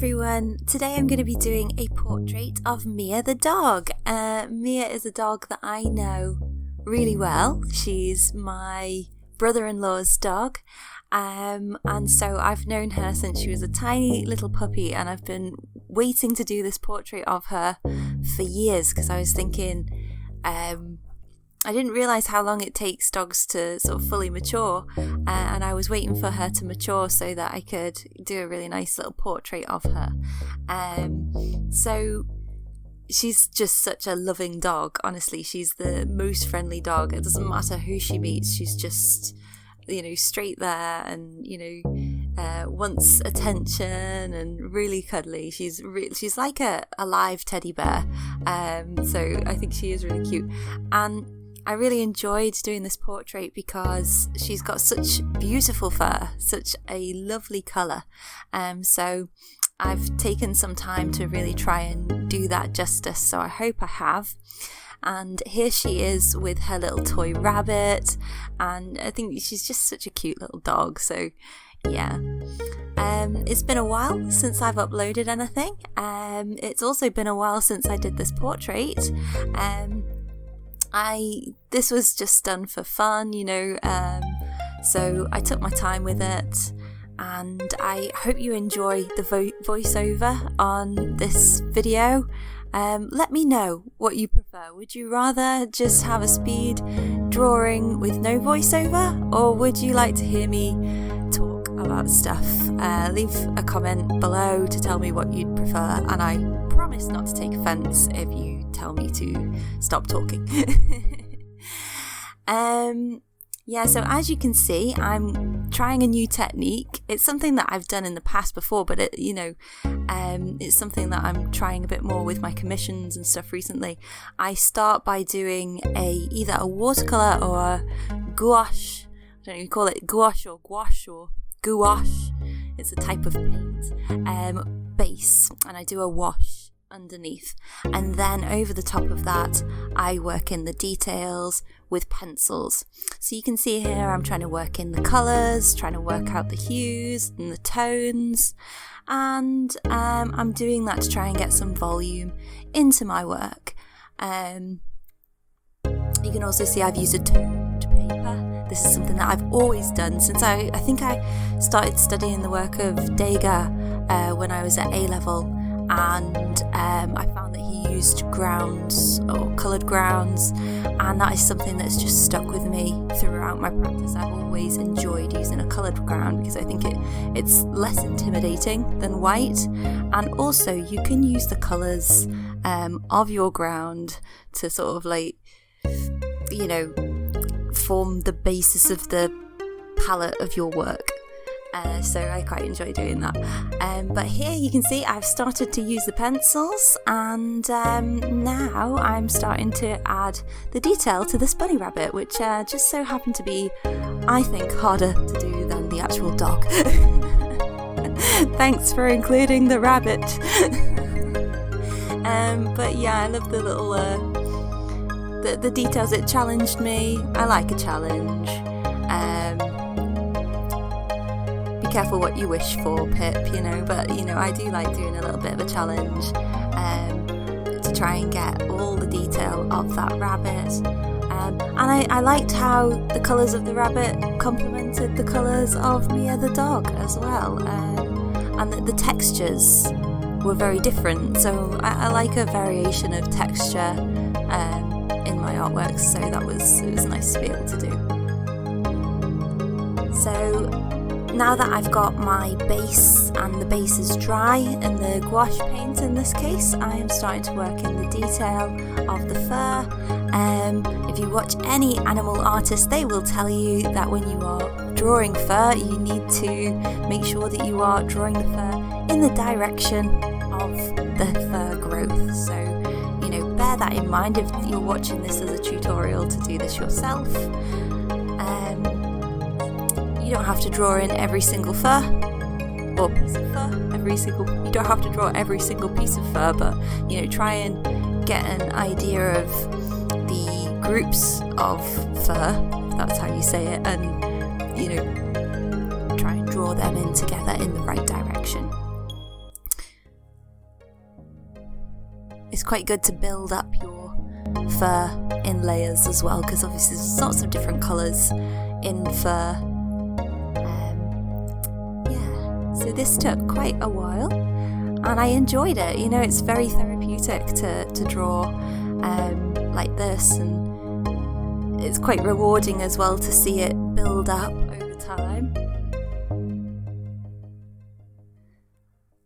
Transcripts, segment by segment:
everyone, today I'm going to be doing a portrait of Mia the dog. Mia is a dog that I know really well. She's my brother-in-law's dog, and so I've known her since she was a tiny little puppy, and I've been waiting to do this portrait of her for years because I was thinking I didn't realise how long it takes dogs to sort of fully mature, and I was waiting for her to mature so that I could do a really nice little portrait of her. So she's just such a loving dog, honestly. She's the most friendly dog. It doesn't matter who she meets, she's just, straight there and, wants attention and really cuddly. She's like a live teddy bear. So I think she is really cute. And I really enjoyed doing this portrait because she's got such beautiful fur, such a lovely colour. So I've taken some time to really try and do that justice, so I hope I have. And here she is with her little toy rabbit, and I think she's just such a cute little dog, so yeah. It's been a while since I've uploaded anything. It's also been a while since I did this portrait. This was just done for fun, so I took my time with it, and I hope you enjoy the voiceover on this video. Let me know what you prefer. Would you rather just have a speed drawing with no voiceover, or would you like to hear me talk about stuff? Leave a comment below to tell me what you'd prefer, and I promise not to take offence if you tell me to stop talking. So as you can see, I'm trying a new technique. It's something that I've done in the past before, but it's something that I'm trying a bit more with my commissions and stuff recently. I start by doing either a watercolour or a gouache. I don't know if you call it gouache or gouache. It's a type of paint base, and I do a wash underneath, and then over the top of that I work in the details with pencils. So you can see here I'm trying to work in the colours, trying to work out the hues and the tones, and I'm doing that to try and get some volume into my work. You can also see I've used a toned paper. This is something that I've always done since I think I started studying the work of Degas when I was at A-level. And I found that he used grounds or coloured grounds, and that is something that's just stuck with me throughout my practice. I've always enjoyed using a coloured ground because I think it's less intimidating than white, and also you can use the colours of your ground to sort of form the basis of the palette of your work. So I quite enjoy doing that. But here you can see I've started to use the pencils, and now I'm starting to add the detail to this bunny rabbit, which just so happened to be, I think, harder to do than the actual dog. Thanks for including the rabbit. But yeah, I love the little the details. It challenged me. I like a challenge. Careful what you wish for, Pip, but I do like doing a little bit of a challenge to try and get all the detail of that rabbit, and I liked how the colours of the rabbit complemented the colours of Mia the dog as well, and the textures were very different, so I like a variation of texture in my artworks, so it was nice to be able to do. So now that I've got my base, and the base is dry, and the gouache paint in this case, I am starting to work in the detail of the fur. If you watch any animal artist, they will tell you that when you are drawing fur, you need to make sure that you are drawing the fur in the direction of the fur growth. So, bear that in mind if you're watching this as a tutorial to do this yourself. You don't have to draw in every single fur or piece of fur. You don't have to draw every single piece of fur, but try and get an idea of the groups of fur, if that's how you say it, and try and draw them in together in the right direction. it's quite good to build up your fur in layers as well, because obviously there's lots of different colours in fur. So this took quite a while, and I enjoyed it. You know, it's very therapeutic to draw like this, and it's quite rewarding as well to see it build up over time.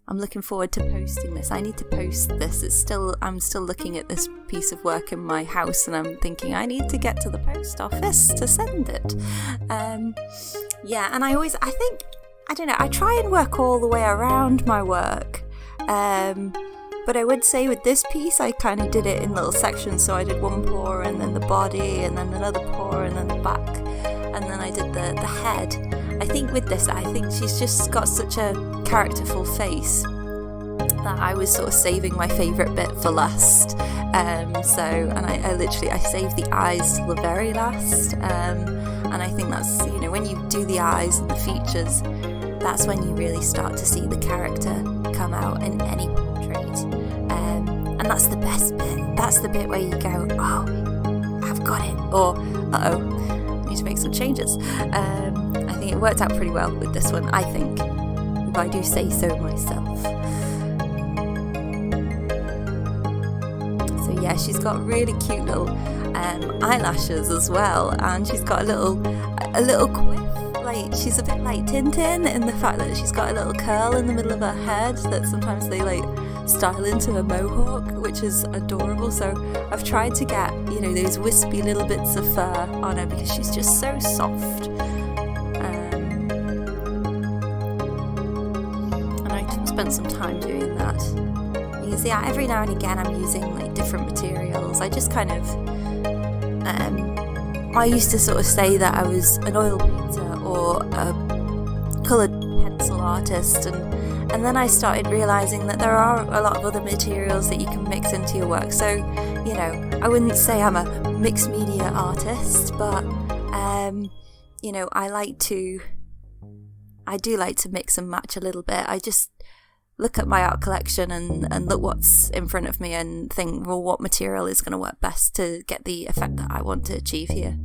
I'm looking forward to posting this. I need to post this. I'm still looking at this piece of work in my house, and I'm thinking I need to get to the post office to send it. And I don't know, I try and work all the way around my work, but I would say with this piece I kind of did it in little sections. So I did one paw, and then the body, and then another paw, and then the back, and then I did the head. I think with this, I think she's just got such a characterful face that I was sort of saving my favourite bit for last. I saved the eyes till the very last, and I think that's, you know, when you do the eyes and the features, that's when you really start to see the character come out in any portrait, and that's the best bit. That's the bit where you go, oh, I've got it, or uh-oh, I need to make some changes. I think it worked out pretty well with this one, I think, if I do say so myself. So yeah, she's got really cute little eyelashes as well, and she's got a little quiff. Like, she's a bit like Tintin in the fact that she's got a little curl in the middle of her head that sometimes they like style into a mohawk, which is adorable. So I've tried to get, you know, those wispy little bits of fur on her because she's just so soft. And I spent some time doing that. You can see every now and again I'm using like different materials. I just kind of I used to sort of say that I was an oil painter or a coloured pencil artist, and then I started realising that there are a lot of other materials that you can mix into your work. So, you know, I wouldn't say I'm a mixed media artist, but you know, I do like to mix and match a little bit. I just look at my art collection and look what's in front of me and think, well, what material is going to work best to get the effect that I want to achieve here.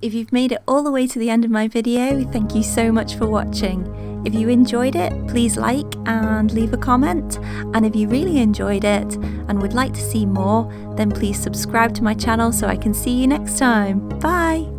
If you've made it all the way to the end of my video, thank you so much for watching. If you enjoyed it, please like and leave a comment. And if you really enjoyed it and would like to see more, then please subscribe to my channel so I can see you next time. Bye!